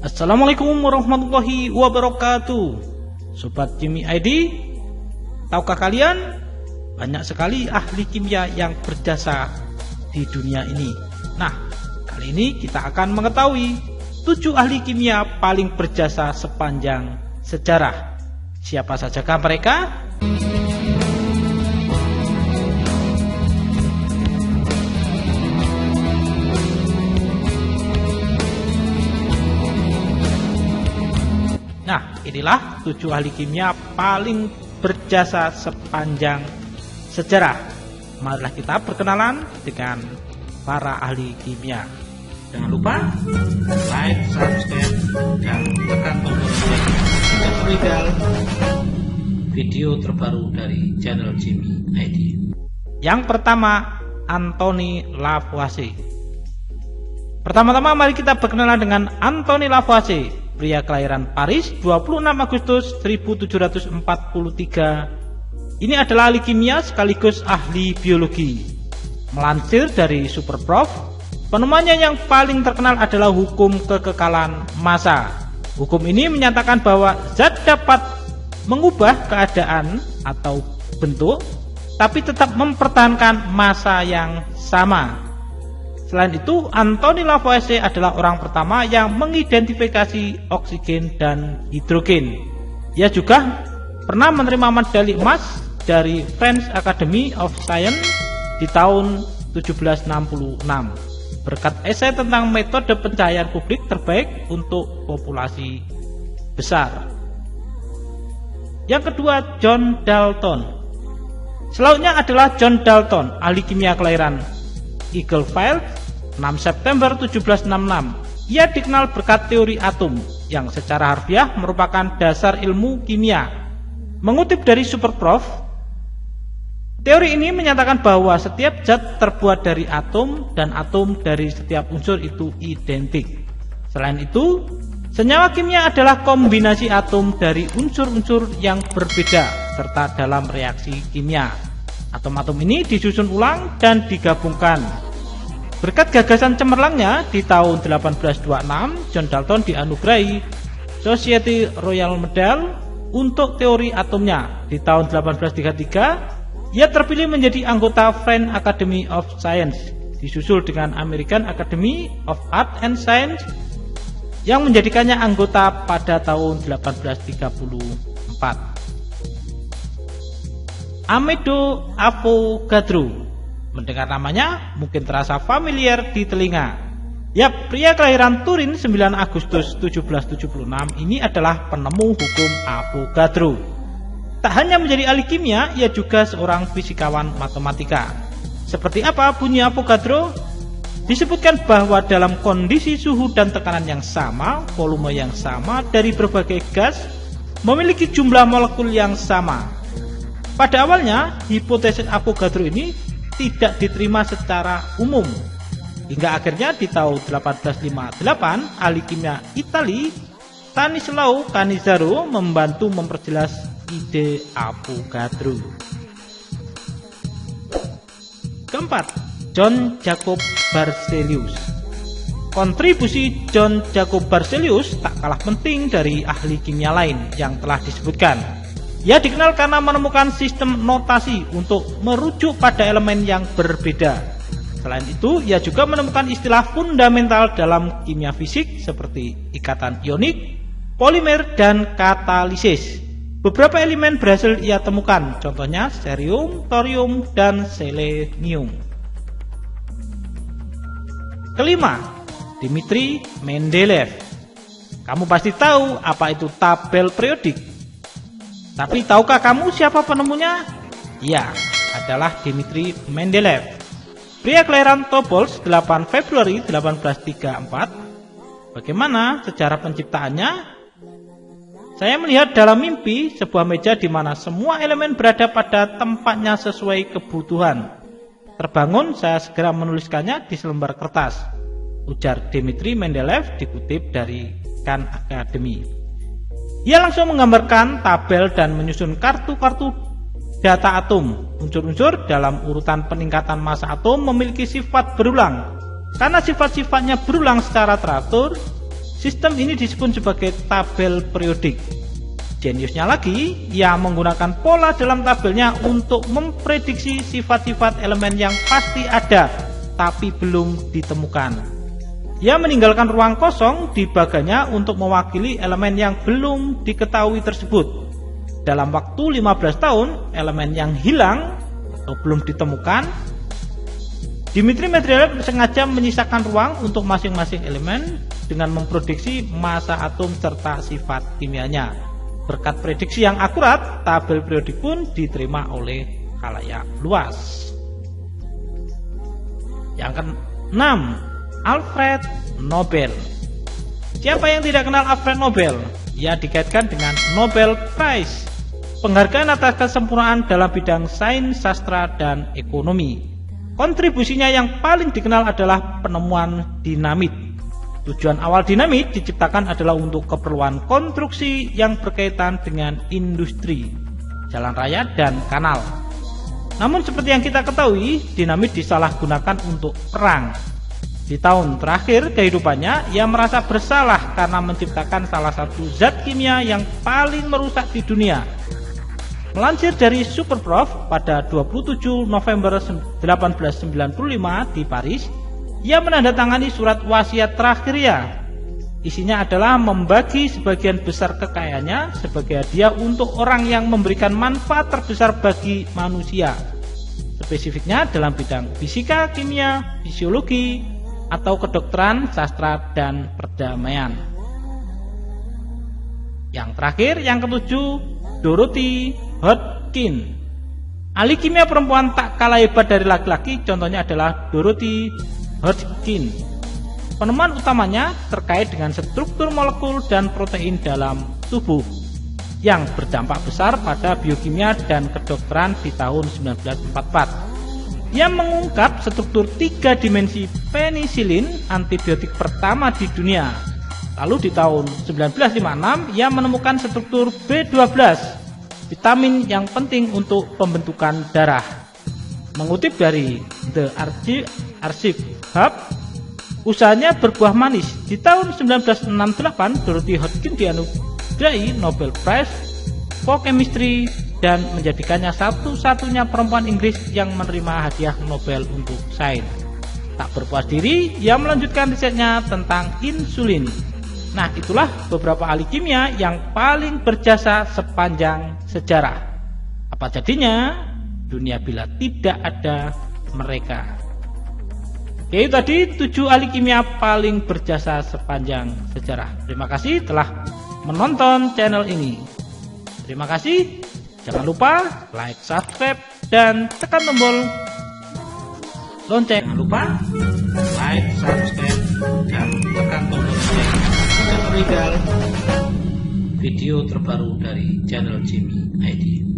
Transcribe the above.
Assalamualaikum warahmatullahi wabarakatuh. Sobat Jimmy ID, tahukah kalian banyak sekali ahli kimia yang berjasa di dunia ini. Nah, kali ini kita akan mengetahui 7 ahli kimia paling berjasa sepanjang sejarah. Siapa sajakah mereka? Nah, inilah 7 ahli kimia paling berjasa sepanjang sejarah. Marilah kita berkenalan dengan para ahli kimia. Jangan lupa like, subscribe, dan tekan tombol like untuk melihat video terbaru dari channel Jimmy ID. Yang pertama, Anthony Lavoisier. Pertama-tama mari kita berkenalan dengan Anthony Lavoisier, pria kelahiran Paris 26 Agustus 1743. Ini adalah ahli kimia sekaligus ahli biologi. Melansir dari Superprof, penemuannya yang paling terkenal adalah hukum kekekalan massa. Hukum ini menyatakan bahwa zat dapat mengubah keadaan atau bentuk, tapi tetap mempertahankan massa yang sama. Selain itu, Anthony Lavoisier adalah orang pertama yang mengidentifikasi oksigen dan hidrogen. Ia juga pernah menerima medali emas dari French Academy of Science di tahun 1766 berkat esai tentang metode pencahayaan publik terbaik untuk populasi besar. Yang kedua, John Dalton. Selanjutnya adalah John Dalton, ahli kimia kelahiran Eagleville 6 September 1766. Ia dikenal berkat teori atom yang secara harfiah merupakan dasar ilmu kimia. Mengutip dari Superprof, teori ini menyatakan bahwa setiap zat terbuat dari atom dan atom dari setiap unsur itu identik. Selain itu, senyawa kimia adalah kombinasi atom dari unsur-unsur yang berbeda serta dalam reaksi kimia. Atom-atom ini disusun ulang dan digabungkan. Berkat gagasan cemerlangnya, di tahun 1826 John Dalton dianugerahi Society Royal Medal untuk teori atomnya. Di tahun 1833 ia terpilih menjadi anggota French Academy of Science, disusul dengan American Academy of Art and Science yang menjadikannya anggota pada tahun 1834. Amedeo Avogadro. Mendengar namanya mungkin terasa familiar di telinga. Yap, pria kelahiran Turin 9 Agustus 1776 ini adalah penemu hukum Avogadro. Tak hanya menjadi ahli kimia, ia juga seorang fisikawan matematika. Seperti apa bunyi Avogadro? Disebutkan bahwa dalam kondisi suhu dan tekanan yang sama, volume yang sama dari berbagai gas memiliki jumlah molekul yang sama. Pada awalnya, hipotesis Avogadro ini tidak diterima secara umum. Hingga akhirnya di tahun 1858, ahli kimia Italia Stanislao Cannizzaro membantu memperjelas ide Avogadro. Keempat, John Jacob Berzelius. Kontribusi John Jacob Berzelius tak kalah penting dari ahli kimia lain yang telah disebutkan. Ia dikenal karena menemukan sistem notasi untuk merujuk pada elemen yang berbeda. Selain itu, ia juga menemukan istilah fundamental dalam kimia fisik seperti ikatan ionik, polimer, dan katalisis. Beberapa elemen berhasil ia temukan, contohnya cerium, thorium, dan selenium. Kelima, Dmitri Mendeleev. Kamu pasti tahu apa itu tabel periodik. Tapi tahukah kamu siapa penemunya? Ya, adalah Dmitri Mendeleev. Pria kelahiran Tobolsk 8 Februari 1834. Bagaimana sejarah penciptaannya? Saya melihat dalam mimpi sebuah meja di mana semua elemen berada pada tempatnya sesuai kebutuhan. Terbangun, saya segera menuliskannya di selembar kertas, ujar Dmitri Mendeleev dikutip dari Khan Academy. Ia langsung menggambarkan tabel dan menyusun kartu-kartu data atom. Unsur-unsur dalam urutan peningkatan massa atom memiliki sifat berulang. Karena sifat-sifatnya berulang secara teratur, Sistem ini disebut sebagai tabel periodik. Jeniusnya lagi, ia menggunakan pola dalam tabelnya untuk memprediksi sifat-sifat elemen yang pasti ada tapi belum ditemukan. Ia meninggalkan ruang kosong di bagiannya untuk mewakili elemen yang belum diketahui tersebut. Dalam waktu 15 tahun, elemen yang hilang atau belum ditemukan, Dmitri Mendeleev sengaja menyisakan ruang untuk masing-masing elemen dengan memprediksi massa atom serta sifat kimianya. Berkat prediksi yang akurat, tabel periodik pun diterima oleh khalayak luas. Yang ke-6, Alfred Nobel. Siapa yang tidak kenal Alfred Nobel? Ia dikaitkan dengan Nobel Prize, penghargaan atas kesempurnaan dalam bidang sains, sastra, dan ekonomi. Kontribusinya yang paling dikenal adalah penemuan dinamit. Tujuan awal dinamit diciptakan adalah untuk keperluan konstruksi yang berkaitan dengan industri, jalan raya, dan kanal. Namun seperti yang kita ketahui, dinamit disalahgunakan untuk perang. Di tahun terakhir kehidupannya, ia merasa bersalah karena menciptakan salah satu zat kimia yang paling merusak di dunia. Melansir dari Superprof, pada 27 November 1895 di Paris, ia menandatangani surat wasiat terakhirnya. Isinya adalah membagi sebagian besar kekayaannya sebagai hadiah untuk orang yang memberikan manfaat terbesar bagi manusia. Spesifiknya dalam bidang fisika, kimia, fisiologi, atau kedokteran, sastra, dan perdamaian. Yang terakhir, yang ketujuh, Dorothy Hodgkin. Ahli kimia perempuan tak kalah hebat dari laki-laki, contohnya adalah Dorothy Hodgkin. Penemuan utamanya terkait dengan struktur molekul dan protein dalam tubuh yang berdampak besar pada biokimia dan kedokteran di tahun 1944. Ia mengungkap struktur 3 dimensi penisilin, antibiotik pertama di dunia. Lalu di tahun 1956 ia menemukan struktur B12, vitamin yang penting untuk pembentukan darah. Mengutip dari The Archive Hub, usahanya berbuah manis. Di tahun 1968, Dorothy Hodgkin dianugerahi Nobel Prize for Chemistry dan menjadikannya satu-satunya perempuan Inggris yang menerima hadiah Nobel untuk sains. Tak berpuas diri, ia melanjutkan risetnya tentang insulin. Nah, itulah beberapa ahli kimia yang paling berjasa sepanjang sejarah. Apa jadinya dunia bila tidak ada mereka? Oke, tadi 7 ahli kimia paling berjasa sepanjang sejarah. Terima kasih telah menonton channel ini. Terima kasih. Jangan lupa like, subscribe, dan tekan tombol lonceng. Jangan lupa like, subscribe, dan tekan tombol lonceng untuk terlihat video terbaru dari channel Jimmy ID.